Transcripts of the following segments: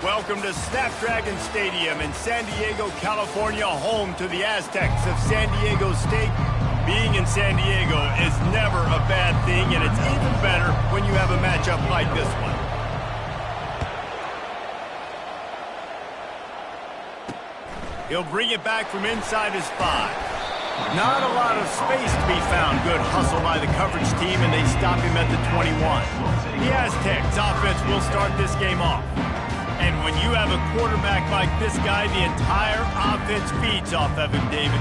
Welcome to Snapdragon Stadium in San Diego, California, home to the Aztecs of San Diego State. Being in San Diego is never a bad thing, and it's even better when you have a matchup like this one. He'll bring it back from inside his 5. Not a lot of space to be found. Good hustle by the coverage team, and they stop him at the 21. The Aztecs offense will start this game off. And when you have a quarterback like this guy, the entire offense feeds off of him, David.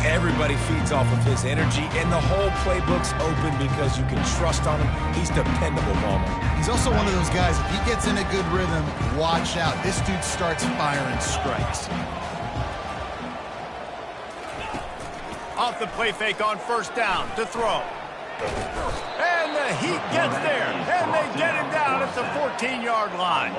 Everybody feeds off of his energy, and the whole playbook's open because you can trust on him. He's dependable, Mama. He's also one of those guys, if he gets in a good rhythm, watch out. This dude starts firing strikes. Off the play fake on first down to throw. And the Heat gets there, and they get him down at the 14-yard line.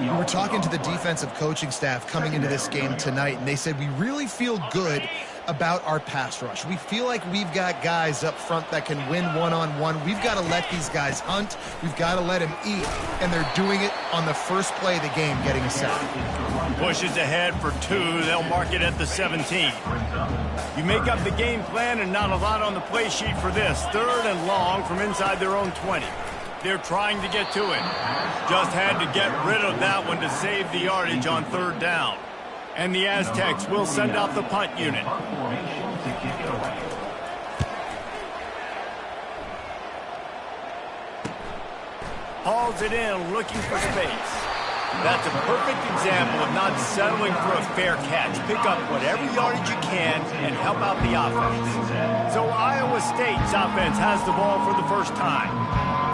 We were talking to the defensive coaching staff coming into this game tonight, and they said we really feel good about our pass rush. We feel like we've got guys up front that can win one-on-one. We've got to let these guys hunt. We've got to let them eat, and they're doing it on the first play of the game, getting a sack. Pushes ahead for 2. They'll mark it at the 17. You make up the game plan and not a lot on the play sheet for this. 3rd and long from inside their own 20. They're trying to get to it. Just had to get rid of that one to save the yardage on 3rd down. And the Aztecs will send out the punt unit. Hauls it in, looking for space. That's a perfect example of not settling for a fair catch. Pick up whatever yardage you can and help out the offense. So Iowa State's offense has the ball for the first time.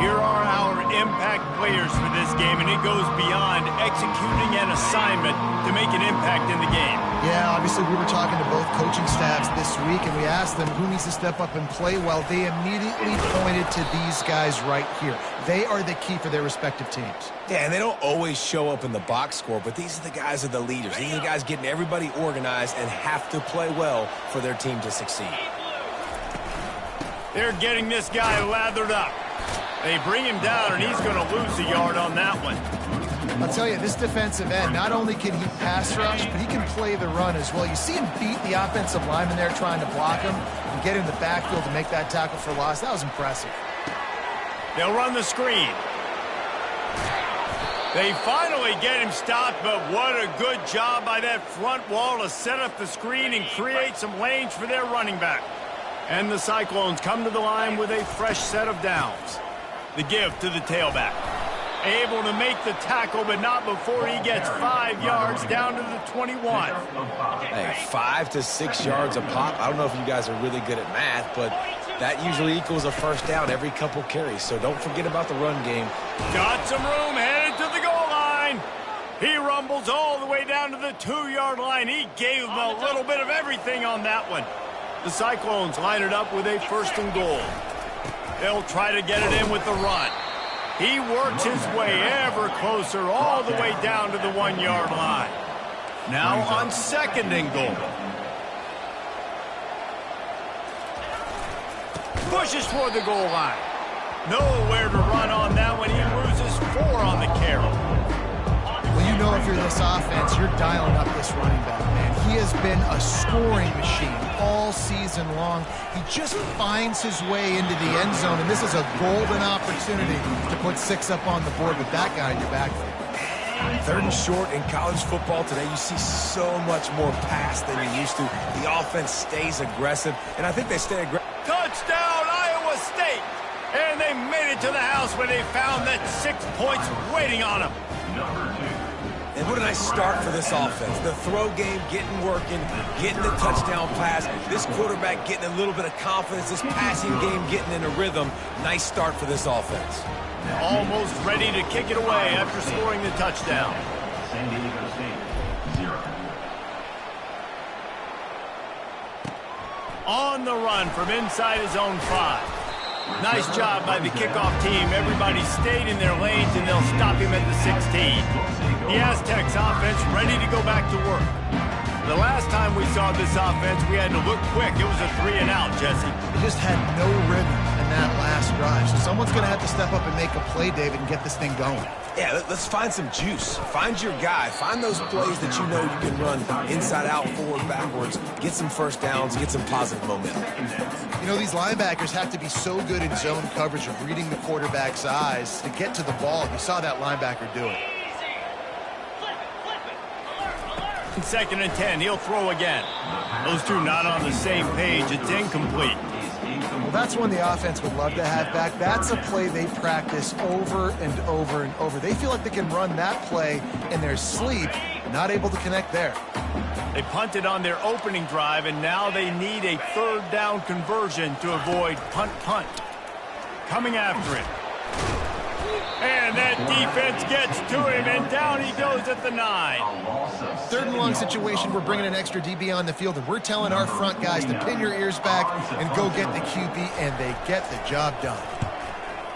Here are our impact players for this game, and it goes beyond executing an assignment to make an impact in the game. Yeah, obviously we were talking to both coaching staffs this week, and we asked them who needs to step up and play well. They immediately pointed to these guys right here. They are the key for their respective teams. Yeah, and they don't always show up in the box score, but these are the guys that are the leaders. These are the guys getting everybody organized and have to play well for their team to succeed. They're getting this guy lathered up. They bring him down, and he's going to lose a yard on that one. I'll tell you, this defensive end, not only can he pass rush, but he can play the run as well. You see him beat the offensive lineman there trying to block him and get in the backfield to make that tackle for loss. That was impressive. They'll run the screen. They finally get him stopped, but what a good job by that front wall to set up the screen and create some lanes for their running back. And the Cyclones come to the line with a fresh set of downs. The give to the tailback. Able to make the tackle, but not before he gets 5 yards down to the 21. Hey, 5 to 6 yards a pop. I don't know if you guys are really good at math, but that usually equals a first down every couple carries. So don't forget about the run game. Got some room, headed to the goal line. He rumbles all the way down to the 2-yard line. He gave him a little bit of everything on that one. The Cyclones line it up with a 1st and goal. They'll try to get it in with the run. He works his way ever closer all the way down to the 1-yard line. Now on 2nd and goal. Pushes for the goal line. Nowhere to run on that one. He loses 4 on the carry. Well, you know if you're this offense, you're dialing up this running back, man. He has been a scoring machine all season long. He just finds his way into the end zone, and this is a golden opportunity to put 6 up on the board with that guy in your backfield. 3rd and short in college football today, you see so much more pass than you used to. The offense stays aggressive, and I think they stay aggressive. Touchdown, Iowa State! And they made it to the house when they found that 6 points waiting on them. And what a nice start for this offense. The throw game getting working, getting the touchdown pass. This quarterback getting a little bit of confidence. This passing game getting in a rhythm. Nice start for this offense. Almost ready to kick it away after scoring the touchdown. San Diego State, 0. On the run from inside his own 5. Nice job by the kickoff team. Everybody stayed in their lanes, and they'll stop him at the 16. The Aztecs offense ready to go back to work. The last time we saw this offense, we had to look quick. It was a 3-and-out, Jesse. They just had no rhythm, and that last drive. So someone's going to have to step up and make a play, David, and get this thing going. Yeah, let's find some juice. Find your guy. Find those plays that you know you can run inside out, forward, backwards. Get some first downs, get some positive momentum. You know, these linebackers have to be so good in zone coverage of reading the quarterback's eyes to get to the ball. You saw that linebacker do it. 2nd and 10, he'll throw again. Those two not on the same page. It's incomplete. Well, that's one the offense would love to have back. That's a play they practice over and over and over. They feel like they can run that play in their sleep, not able to connect there. They punted on their opening drive, and now they need a 3rd down conversion to avoid punt. Coming after it. And that defense gets to him, and down he goes at the 9. 3rd and long situation, we're bringing an extra DB on the field, and we're telling our front guys to pin your ears back and go get the QB, and they get the job done.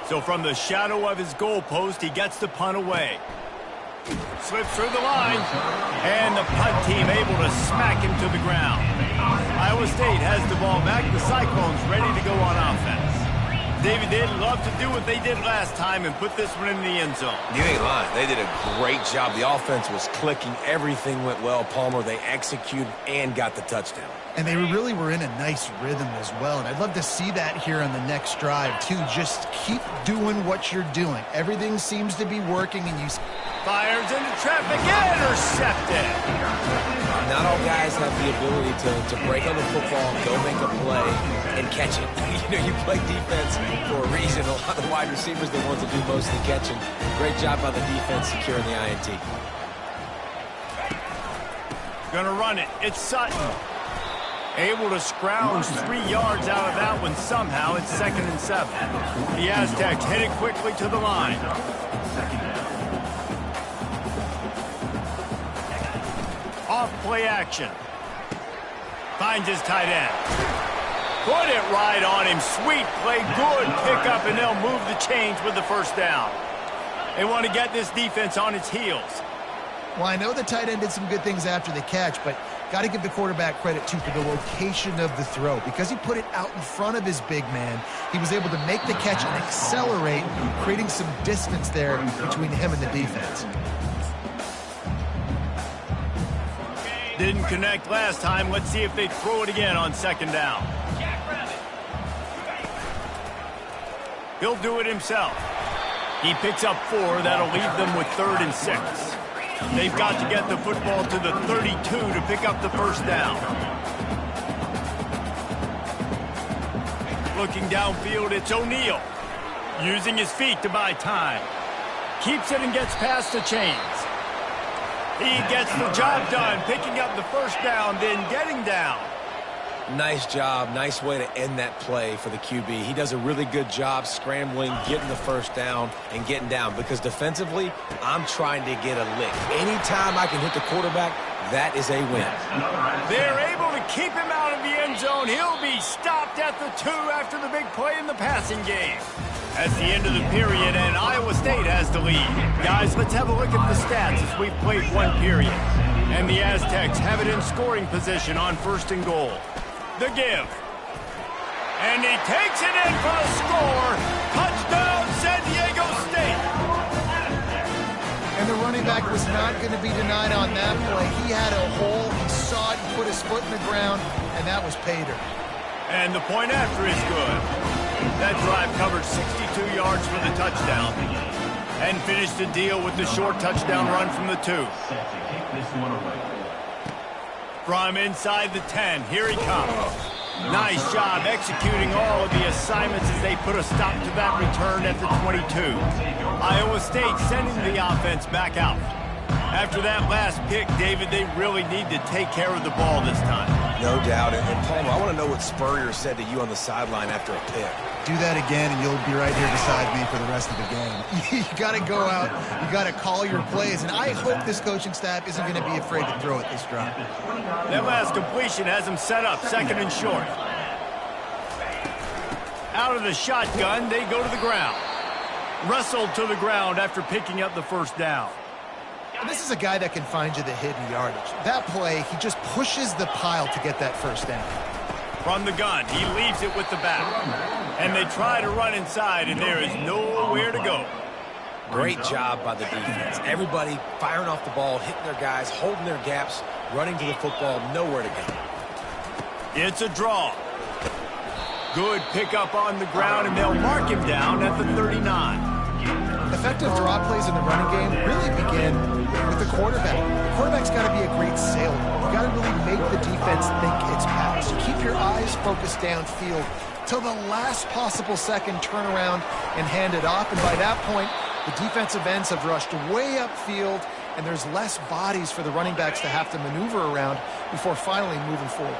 So from the shadow of his goalpost, he gets the punt away. Slips through the line, and the punt team able to smack him to the ground. Iowa State has the ball back. The Cyclones ready to go on offense. David, they'd love to do what they did last time and put this one in the end zone. You ain't lying. They did a great job. The offense was clicking. Everything went well. Palmer, they executed and got the touchdown. And they really were in a nice rhythm as well. And I'd love to see that here on the next drive, too. Just keep doing what you're doing. Everything seems to be working, and you... Fires into traffic, intercepted. Not all guys have the ability to break on the football, go make a play, and catch it. You know, you play defense for a reason. A lot of the wide receivers are the ones that do most of the catching. Great job by the defense securing the INT. Gonna run it. It's Sutton. Able to scrounge 3 yards out of that one somehow. It's 2nd and 7. The Aztecs headed quickly to the line. Off play action. Finds his tight end. Put it right on him. Sweet play. Good pickup, and they'll move the chains with the 1st down. They want to get this defense on its heels. Well, I know the tight end did some good things after the catch, but got to give the quarterback credit, too, for the location of the throw. Because he put it out in front of his big man, he was able to make the catch and accelerate, creating some distance there between him and the defense. Didn't connect last time. Let's see if they throw it again on 2nd down. He'll do it himself. He picks up 4. That'll leave them with 3rd and 6. They've got to get the football to the 32 to pick up the 1st down. Looking downfield, it's O'Neal. Using his feet to buy time. Keeps it and gets past the chains. He gets the job done, picking up the 1st down, then getting down. Nice job. Nice way to end that play for the QB. He does a really good job scrambling, getting the 1st down, and getting down. Because defensively, I'm trying to get a lick. Anytime I can hit the quarterback, that is a win. They're able to keep him out of the end zone. He'll be stopped at the 2 after the big play in the passing game. That's the end of the period, and Iowa State has the lead. Guys, let's have a look at the stats as we've played 1 period. And the Aztecs have it in scoring position on 1st and goal. The give. And he takes it in for the score. Touchdown, San Diego State. And the running back was not going to be denied on that play. He had a hole. He saw it. He put his foot in the ground, and that was pay dirt. And the point after is good. That drive covered 62 yards for the touchdown and finished the deal with the short touchdown run from the 2. From inside the 10, here he comes. Nice job executing all of the assignments as they put a stop to that return at the 22. Iowa State sending the offense back out. After that last pick, David, they really need to take care of the ball this time. No doubt. And Palmer, I want to know what Spurrier said to you on the sideline after a pick. Do that again, and you'll be right here beside me for the rest of the game. You got to go out. You got to call your plays, and I hope this coaching staff isn't going to be afraid to throw it this drive. That last completion has him set up 2nd and short. Out of the shotgun, they go to the ground. Wrestled to the ground after picking up the 1st down. And this is a guy that can find you the hidden yardage. That play, he just pushes the pile to get that 1st down. From the gun, he leaves it with the back. And they try to run inside, and there is nowhere to go. Great job by the defense. Everybody firing off the ball, hitting their guys, holding their gaps, running to the football, nowhere to go. It's a draw. Good pickup on the ground, and they'll mark him down at the 39. Effective draw plays in the running game really begin with the quarterback. The quarterback's got to be a great sailor. You got to really make the defense think it's pass. You keep your eyes focused downfield till the last possible second, turn around and hand it off. And by that point, the defensive ends have rushed way upfield, and there's less bodies for the running backs to have to maneuver around before finally moving forward.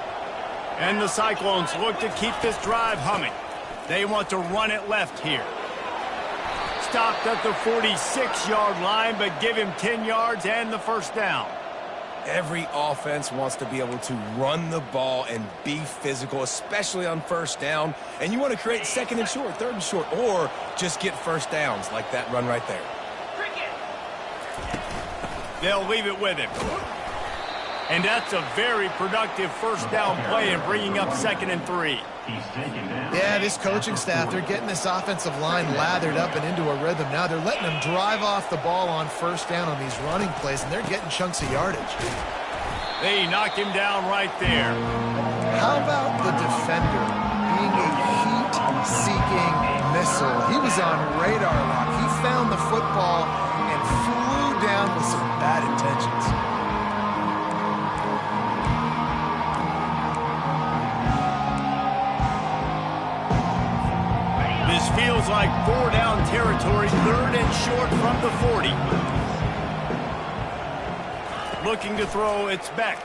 And the Cyclones look to keep this drive humming. They want to run it left here. Stopped at the 46-yard line, but give him 10 yards and the first down. Every offense wants to be able to run the ball and be physical, especially on first down. And you want to create second and short, third and short, or just get first downs like that run right there. They'll leave it with him. And that's a very productive first down play in bringing up 2nd and 3. Yeah, this coaching staff, they're getting this offensive line lathered up and into a rhythm. Now they're letting them drive off the ball on first down on these running plays, and they're getting chunks of yardage. They knock him down right there. How about the defender being a heat-seeking missile? He was on radar lock. He found the football and flew down with some bad intentions. This feels like 4-down territory, 3rd and short from the 40. Looking to throw, it's Beck.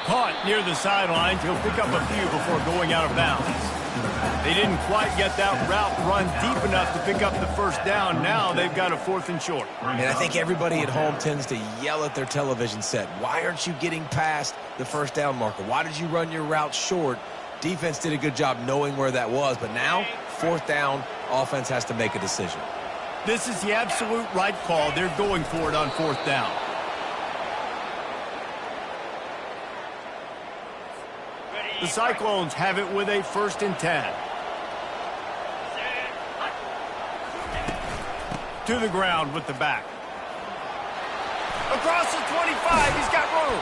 Caught near the sidelines. He'll pick up a few before going out of bounds. They didn't quite get that route run deep enough to pick up the first down. Now they've got a 4th and short. And I think everybody at home tends to yell at their television set. Why aren't you getting past the first down marker? Why did you run your route short? Defense did a good job knowing where that was, but now, 4th down, offense has to make a decision. This is the absolute right call. They're going for it on 4th down. The Cyclones have it with a 1st and 10. To the ground with the back. Across the 25, he's got room.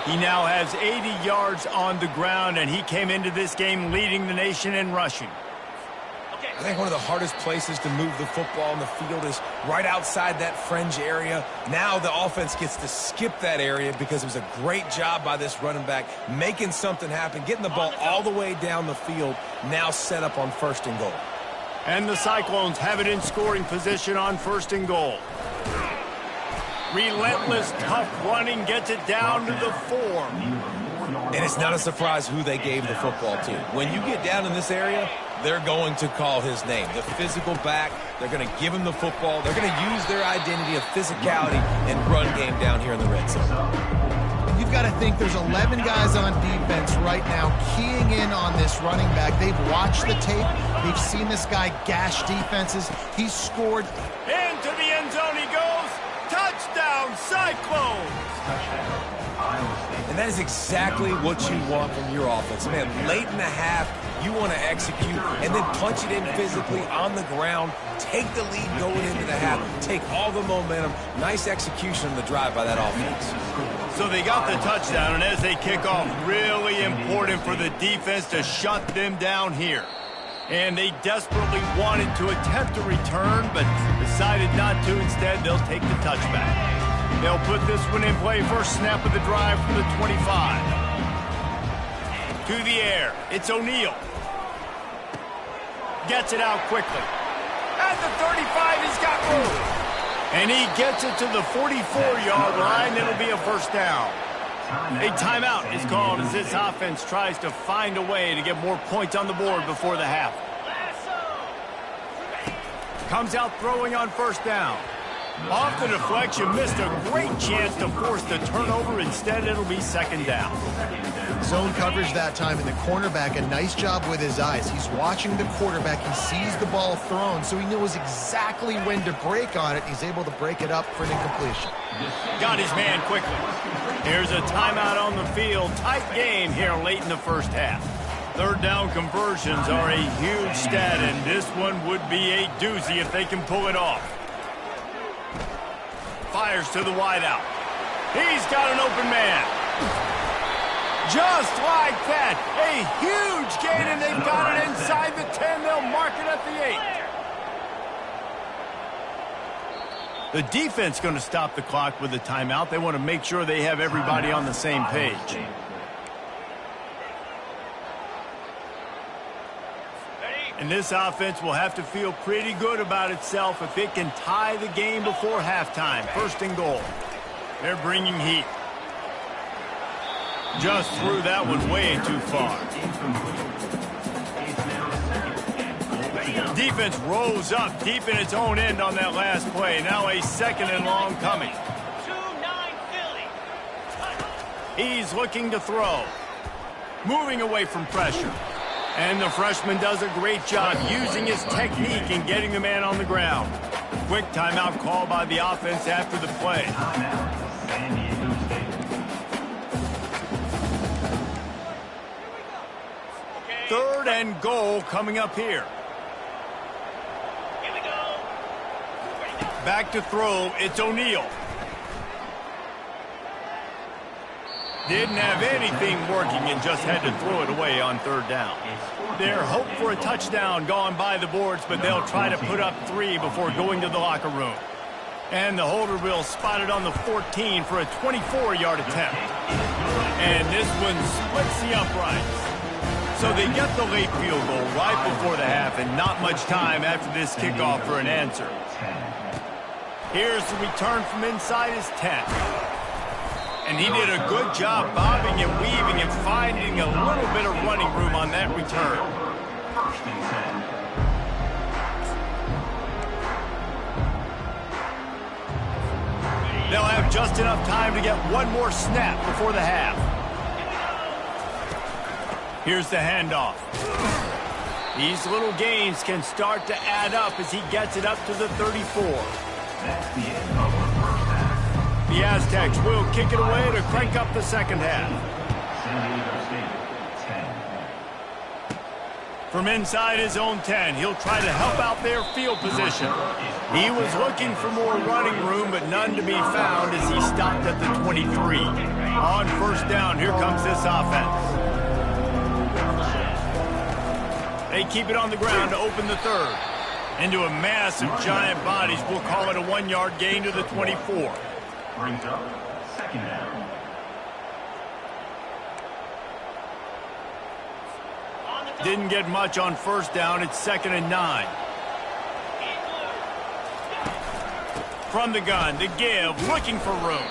He now has 80 yards on the ground, and he came into this game leading the nation in rushing. I think one of the hardest places to move the football on the field is right outside that fringe area. Now the offense gets to skip that area because it was a great job by this running back, making something happen, getting the ball all the way down the field, now set up on 1st and goal. And the Cyclones have it in scoring position on 1st and goal. Relentless, tough running gets it down to the 4. And it's not a surprise who they gave the football to. When you get down in this area, they're going to call his name. The physical back, they're going to give him the football. They're going to use their identity of physicality and run game down here in the red zone. You've got to think there's 11 guys on defense right now keying in on this running back. They've watched the tape. They've seen this guy gash defenses. He's scored. Into the end zone he goes. Touchdown, Cyclones! And that is exactly what you want from your offense. Man, late in the half, you want to execute and then punch it in physically on the ground, take the lead going into the half, take all the momentum. Nice execution on the drive by that offense. So they got the touchdown, and as they kick off, really important for the defense to shut them down here. And they desperately wanted to attempt a return, but decided not to. Instead, they'll take the touchback. They'll put this one in play. First snap of the drive from the 25. To the air. It's O'Neal. Gets it out quickly. At the 35, he's got room. And he gets it to the 44-yard line. It'll be a first down. A timeout is called as this offense tries to find a way to get more points on the board before the half. Comes out throwing on first down. Off the deflection, missed a great chance to force the turnover. Instead, it'll be 2nd down. Zone coverage that time, and the cornerback, a nice job with his eyes. He's watching the quarterback. He sees the ball thrown, so he knows exactly when to break on it. He's able to break it up for an incompletion. Got his man quickly. Here's a timeout on the field. Tight game here late in the first half. Third down conversions are a huge stat, and this one would be a doozy if they can pull it off. Fires to the wideout. He's got an open man. Just like that. A huge gain, and they've got it inside the 10. They'll mark it at the 8. The defense going to stop the clock with a timeout. They want to make sure they have everybody on the same page. And this offense will have to feel pretty good about itself if it can tie the game before halftime. First and goal. They're bringing heat. Just threw that one way too far. Defense rose up deep in its own end on that last play. Now a second and long coming. He's looking to throw. Moving away from pressure. And the freshman does a great job using his technique and getting the man on the ground. Quick timeout call by the offense after the play. Third and goal coming up here. Back to throw, it's O'Neal. Didn't have anything working and just had to throw it away on third down. Their hope for a touchdown gone by the boards, but they'll try to put up 3 before going to the locker room. And the holder will spot it on the 14 for a 24-yard attempt. And this one splits the uprights. So they get the late field goal right before the half, and not much time after this kickoff for an answer. Here's the return from inside his 10. And he did a good job bobbing and weaving and finding a little bit of running room on that return. They'll have just enough time to get one more snap before the half. Here's the handoff. These little gains can start to add up as he gets it up to the 34. That's the end of the first half. The Aztecs will kick it away to crank up the second half. San Diego State, 10. From inside his own 10, he'll try to help out their field position. He was looking for more running room, but none to be found as he stopped at the 23. On first down, here comes this offense. They keep it on the ground to open the third. Into a mass of giant bodies, we'll call it a 1-yard gain to the 24. Brings up second down. Didn't get much on first down. It's 2nd and 9. From the gun, the give, looking for room.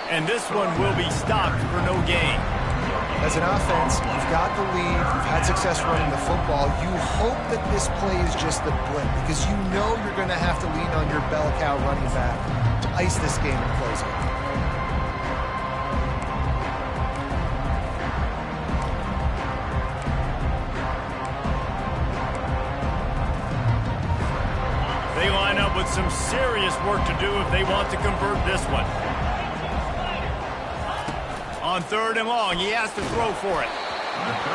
And this one will be stopped for no gain. As an offense, you've got the lead, you've had success running the football. You hope that this play is just the blip because you know you're going to have to lean on your bell cow running back to ice this game and close it. They line up with some serious work to do if they want to convert this one. On third and long, he has to throw for it.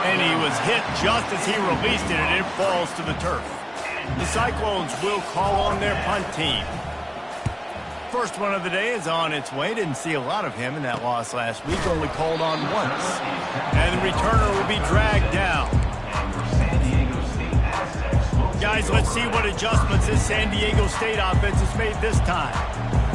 And he was hit just as he released it, and it falls to the turf. The Cyclones will call on their punt team. First one of the day is on its way. Didn't see a lot of him in that loss last week, only called on once. And the returner will be dragged down. Guys, let's see what adjustments this San Diego State offense has made this time.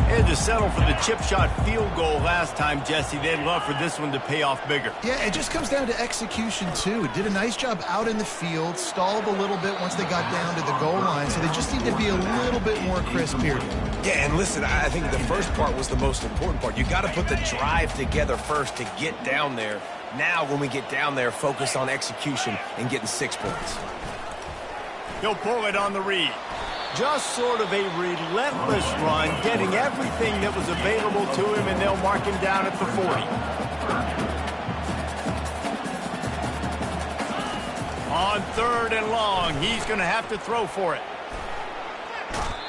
They had to settle for the chip shot field goal last time, Jesse. They'd love for this one to pay off bigger. Yeah, it just comes down to execution, too. Did a nice job out in the field, stalled a little bit once they got down to the goal line, so they just need to be a little bit more crisp here. Yeah, and listen, I think the first part was the most important part. You got to put the drive together first to get down there. Now, when we get down there, focus on execution and getting 6 points. He'll pull it on the read. Just sort of a relentless run, getting everything that was available to him, and they'll mark him down at the 40. On third and long, he's going to have to throw for it.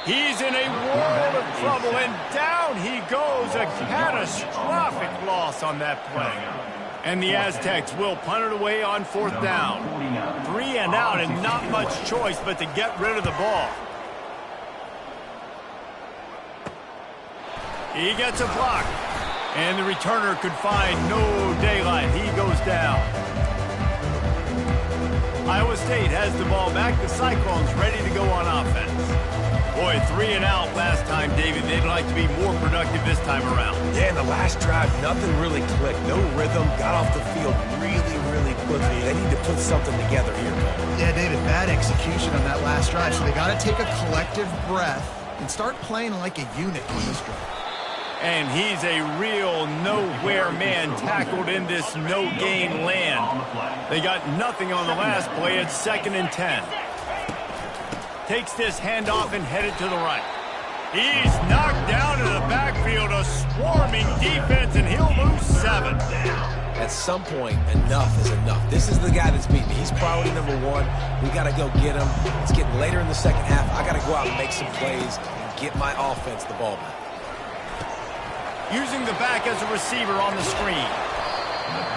He's in a world of trouble, and down he goes. A catastrophic loss on that play. And the Aztecs will punt it away on 4th down. 3 and out and not much choice but to get rid of the ball. He gets a block. And the returner could find no daylight. He goes down. Iowa State has the ball back. The Cyclones ready to go on offense. Boy, 3 and out last time, David. They'd like to be more productive this time around. Yeah, in the last drive, nothing really clicked. No rhythm. Got off the field really, really quickly. They need to put something together here. Yeah, David, bad execution on that last drive. So they got to take a collective breath and start playing like a unit on this drive. And he's a real nowhere man tackled in this no-gain land. They got nothing on the last play. It's 2nd and 10. Takes this handoff and headed to the right. He's knocked down to the backfield. A swarming defense, and he'll lose 7. At some point, enough is enough. This is the guy that's beating me. He's priority number 1. We got to go get him. It's getting later in the second half. I got to go out and make some plays and get my offense the ball back. Using the back as a receiver on the screen.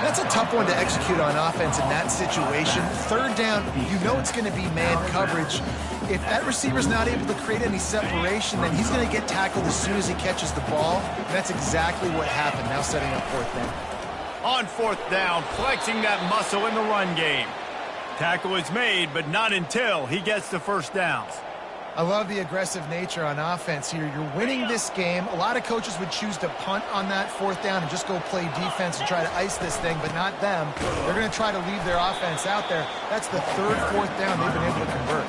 That's a tough one to execute on offense in that situation. 3rd down, you know it's going to be man coverage. If that receiver's not able to create any separation, then he's going to get tackled as soon as he catches the ball. And that's exactly what happened, now setting up 4th down. On 4th down, flexing that muscle in the run game. Tackle is made, but not until he gets the 1st downs. I love the aggressive nature on offense here. You're winning this game. A lot of coaches would choose to punt on that 4th down and just go play defense and try to ice this thing, but not them. They're going to try to leave their offense out there. That's the 3rd, 4th down they've been able to convert.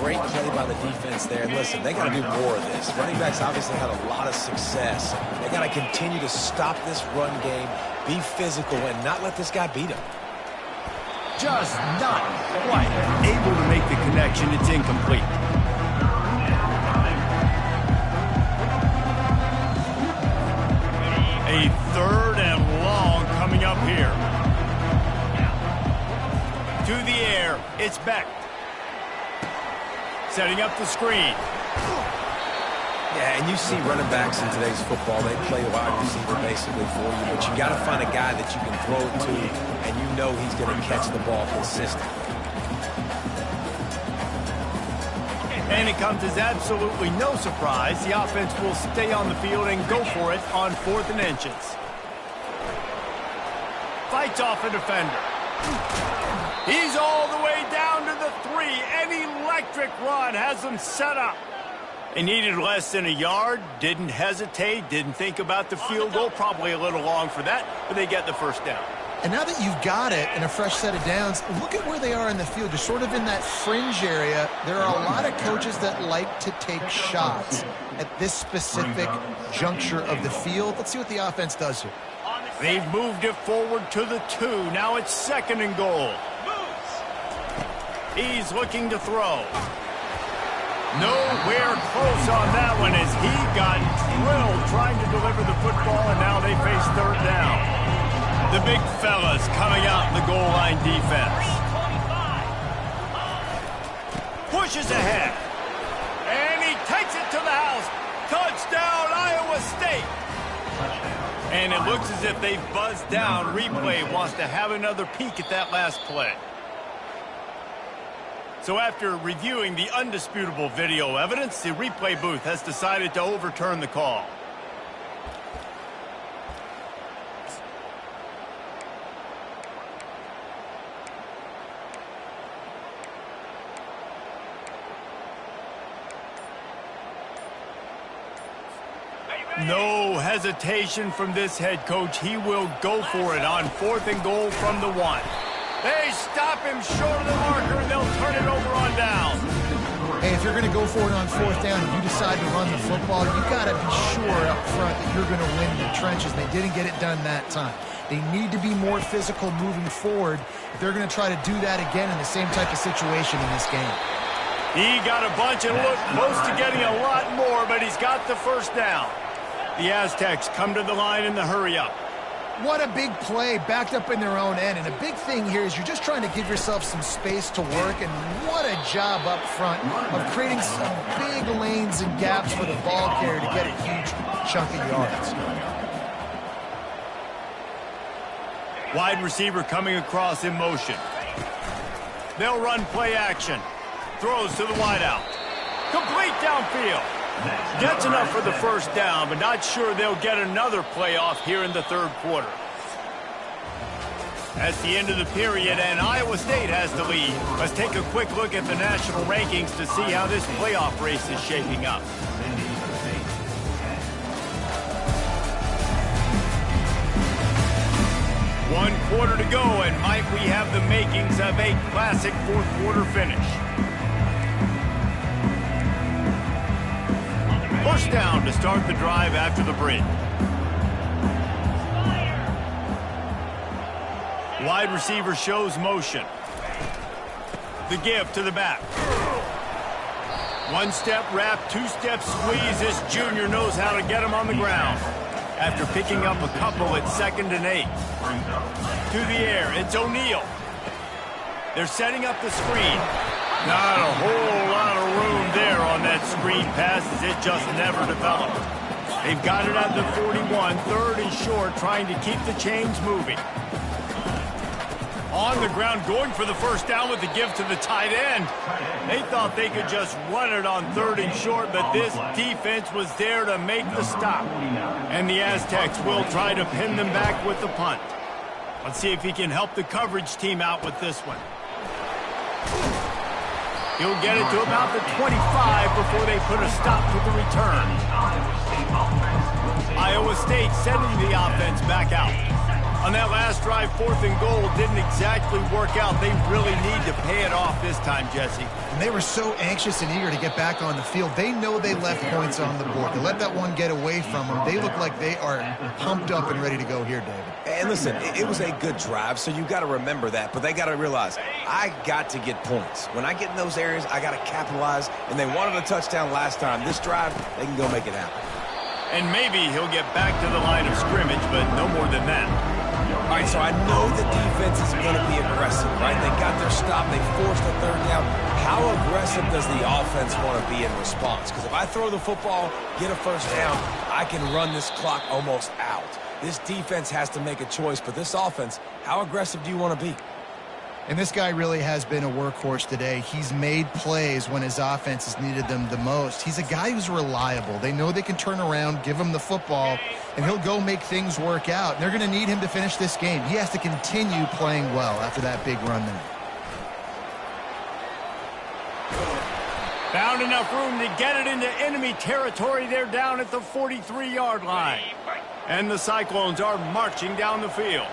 Great play by the defense there. Listen, they got to do more of this. Running backs obviously had a lot of success. They got to continue to stop this run game, be physical, and not let this guy beat him. Just not quite able to make the connection. It's incomplete. A 3rd and long coming up here. To the air, it's Beck. Setting up the screen. Yeah, and you see running backs in today's football, they play wide receiver basically for you, but you got to find a guy that you can throw it to, and you know he's going to catch the ball consistently. And it comes as absolutely no surprise. The offense will stay on the field and go for it on 4th and inches. Fights off a defender. He's all the way down to the 3. An electric run has them set up. They needed less than a yard, didn't hesitate, didn't think about the field goal. Probably a little long for that, but they get the 1st down. And now that you've got it and a fresh set of downs, look at where they are in the field. You're sort of in that fringe area. There are a lot of coaches that like to take shots at this specific juncture of the field. Let's see what the offense does here. They've moved it forward to the 2. Now it's 2nd and goal. He's looking to throw. Nowhere close on that one as he got drilled trying to deliver the football, and now they face 3rd down. The big fellas coming out in the goal line defense. Pushes ahead. And he takes it to the house. Touchdown, Iowa State. And it looks as if they've buzzed down. Replay wants to have another peek at that last play. So after reviewing the undisputable video evidence, the replay booth has decided to overturn the call. No hesitation from this head coach. He will go for it on 4th and goal from the 1. They stop him short of the marker, and they'll turn it over on down. Hey, if you're going to go for it on 4th down and you decide to run the football, you've got to be sure up front that you're going to win the trenches. They didn't get it done that time. They need to be more physical moving forward if they're going to try to do that again in the same type of situation in this game. He got a bunch and looked close to getting a lot more, but he's got the 1st down. The Aztecs come to the line in the hurry-up. What a big play, backed up in their own end. And a big thing here is you're just trying to give yourself some space to work. And what a job up front of creating some big lanes and gaps for the ball carrier to get a huge chunk of yards. Wide receiver coming across in motion. They'll run play action. Throws to the wideout. Complete downfield. Gets enough for the first down, but not sure they'll get another playoff here in the third quarter. That's the end of the period, and Iowa State has the lead. Let's take a quick look at the national rankings to see how this playoff race is shaping up. One quarter to go, and might we have the makings of a classic fourth quarter finish. First down to start the drive after the break. Wide receiver shows motion. The give to the back. One-step wrap, two-step squeeze. This junior knows how to get him on the ground. After picking up a couple at 2nd and 8. To the air, it's O'Neal. They're setting up the screen. Not a whole lot of room there on that screen pass as it just never developed. They've got it at the 41, 3rd and short, trying to keep the chains moving. On the ground, going for the first down with the give to the tight end. They thought they could just run it on 3rd and short, but this defense was there to make the stop. And the Aztecs will try to pin them back with the punt. Let's see if he can help the coverage team out with this one. He'll get it to about the 25 before they put a stop to the return. Iowa State sending the offense back out. On that last drive, 4th and goal didn't exactly work out. They really need to pay it off this time, Jesse. And they were so anxious and eager to get back on the field. They know they left points on the board. To let that one get away from them, they look like they are pumped up and ready to go here, David. And listen, it was a good drive, so you got to remember that. But they got to realize, I got to get points. When I get in those areas, I got to capitalize. And they wanted a touchdown last time. This drive, they can go make it happen. And maybe he'll get back to the line of scrimmage, but no more than that. All right, so I know the defense is going to be aggressive, right? They got their stop. They forced a 3rd down. How aggressive does the offense want to be in response? Because if I throw the football, get a first down, I can run this clock almost out. This defense has to make a choice, but this offense, how aggressive do you want to be? And this guy really has been a workhorse today. He's made plays when his offense has needed them the most. He's a guy who's reliable. They know they can turn around, give him the football, and he'll go make things work out. They're going to need him to finish this game. He has to continue playing well after that big run there. Found enough room to get it into enemy territory. They're down at the 43-yard line. And the Cyclones are marching down the field.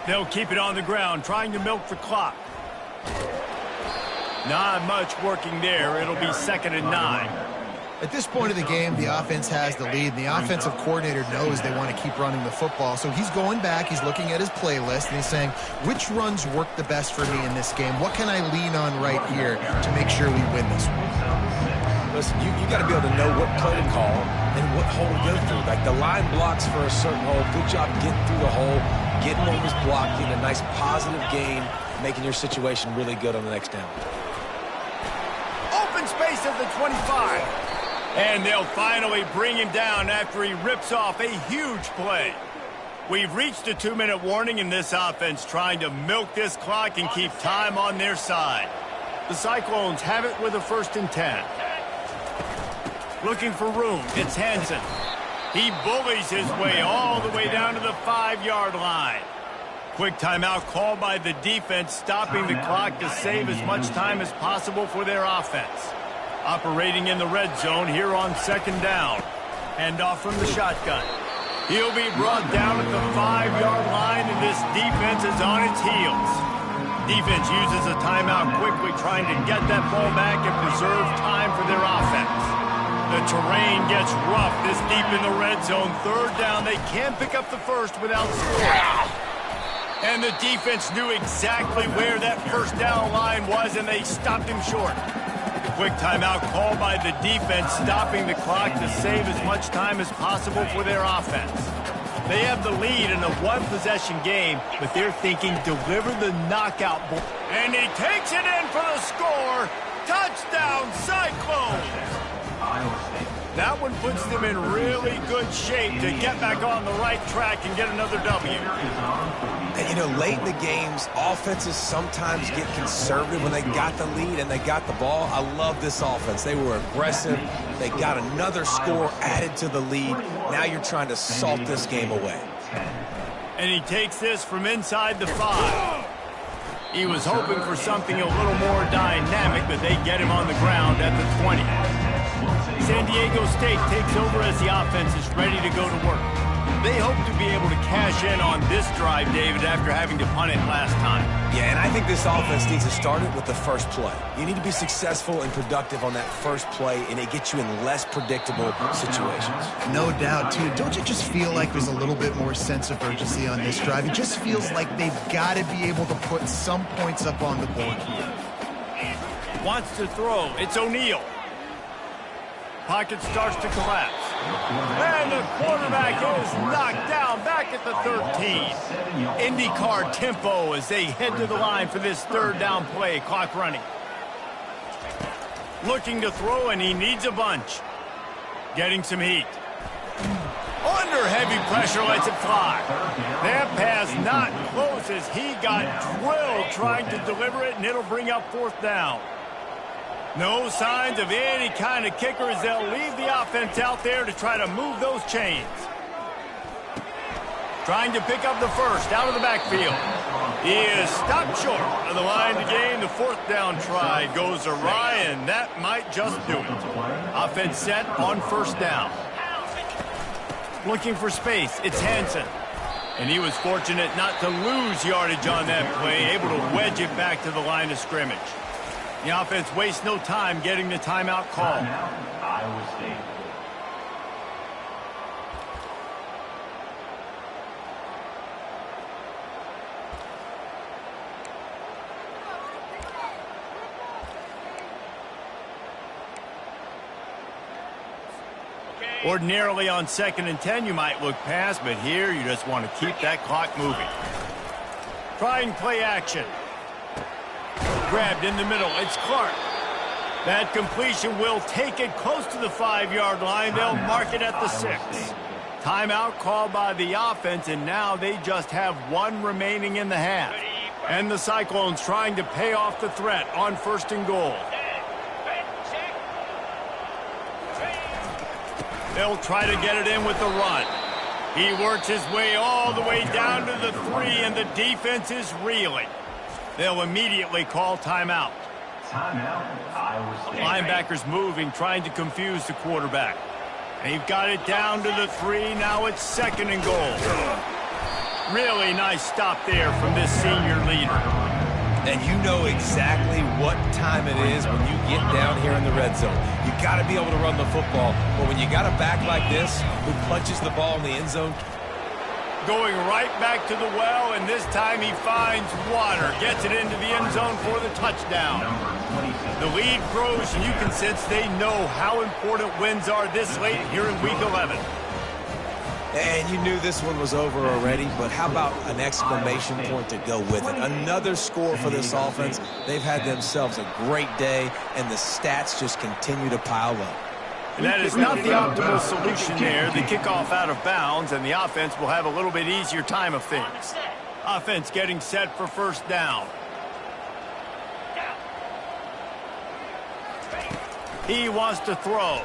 They'll keep it on the ground, trying to milk the clock. Not much working there. It'll be 2nd and 9. At this point of the game, the offense has the lead, and the offensive coordinator knows they want to keep running the football. So he's going back, he's looking at his playlist, and he's saying, which runs work the best for me in this game? What can I lean on right here to make sure we win this one? Listen, you got to be able to know what play to call and what hole to go through. Like the line blocks for a certain hole. Good job getting through the hole, getting what was blocked, getting a nice positive gain, making your situation really good on the next down. Open space at the 25. And they'll finally bring him down after he rips off a huge play. We've reached a 2-minute warning in this offense, trying to milk this clock and keep time on their side. The Cyclones have it with a 1st and 10. Looking for room, it's Hansen. He bullies his way all the way down to the 5-yard line. Quick timeout called by the defense, stopping the clock to save as much time as possible for their offense. Operating in the red zone here on 2nd down. Hand off from the shotgun. He'll be brought down at the 5-yard line, and this defense is on its heels. Defense uses a timeout quickly, trying to get that ball back and preserve time for their offense. The terrain gets rough this deep in the red zone. 3rd down, they can't pick up the first without scoring. And the defense knew exactly where that first down line was, and they stopped him short. Quick timeout called by the defense, stopping the clock to save as much time as possible for their offense. They have the lead in a one-possession game, but they're thinking deliver the knockout ball. And he takes it in for the score. Touchdown, Cyclones! Iowa State. That one puts them in really good shape to get back on the right track and get another W. And, you know, late in the games, offenses sometimes get conservative when they got the lead and they got the ball. I love this offense. They were aggressive. They got another score added to the lead. Now you're trying to salt this game away. And he takes this from inside the 5. He was hoping for something a little more dynamic, but they get him on the ground at the 20. San Diego State takes over as the offense is ready to go to work. They hope to be able to cash in on this drive, David, after having to punt it last time. Yeah, and I think this offense needs to start it with the first play. You need to be successful and productive on that first play, and it gets you in less predictable situations. No doubt, too. Don't you just feel like there's a little bit more sense of urgency on this drive? It just feels like they've got to be able to put some points up on the board here. Wants to throw. It's O'Neal. Pocket starts to collapse. And the quarterback is knocked down back at the 13. IndyCar tempo as they head to the line for this third down play. Clock running. Looking to throw, and he needs a bunch. Getting some heat. Under heavy pressure, lets it fly. That pass not close as he got drilled trying to deliver it, and it'll bring up fourth down. No signs of any kind of kicker as they'll leave the offense out there to try to move those chains. Trying to pick up the first out of the backfield. He is stopped short of the line to gain. The fourth down try goes awry, and that might just do it. Offense set on first down. Looking for space. It's Hansen. And he was fortunate not to lose yardage on that play, able to wedge it back to the line of scrimmage. The offense wastes no time getting the timeout call. Iowa State. Ordinarily on 2nd and 10, you might look past, but here you just want to keep that clock moving. Trying play action. Grabbed in the middle. It's Clark. That completion will take it close to the 5-yard line. They'll mark it at the 6. Timeout called by the offense, and now they just have one remaining in the half. And the Cyclones trying to pay off the threat on 1st and goal. They'll try to get it in with the run. He works his way all the way down to the 3, and the defense is reeling. They'll immediately call timeout. Timeout, Iowa State. Linebackers moving, trying to confuse the quarterback. They've got it down to the 3. Now it's 2nd and goal. Really nice stop there from this senior leader. And you know exactly what time it is when you get down here in the red zone. You got to be able to run the football. But when you got a back like this who punches the ball in the end zone, going right back to the well, and this time he finds water. Gets it into the end zone for the touchdown. The lead grows, and you can sense they know how important wins are this late here in Week 11. and you knew this one was over already, but how about an exclamation point to go with it? Another score for this offense. They've had themselves a great day, and the stats just continue to pile up. And that is not the optimal solution there. The kickoff out of bounds, and the offense will have a little bit easier time of things. Offense getting set for first down. He wants to throw.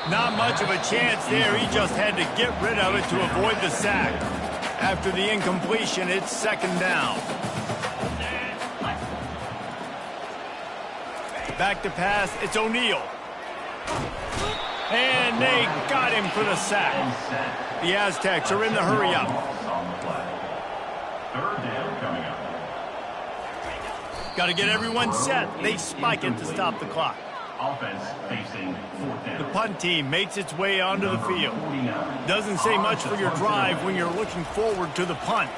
Not much of a chance there. He just had to get rid of it to avoid the sack. After the incompletion, it's second down. Back to pass. It's O'Neal. And they got him for the sack. The Aztecs are in the hurry-up. Third down coming up. Got to get everyone set. They spike it to stop the clock. Offense facing fourth The down. punt team makes its way onto the field. Doesn't say much for your drive when you're looking forward to the punt.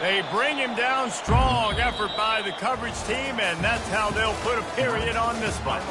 They bring him down. Strong effort by the coverage team, and that's how they'll put a period on this one.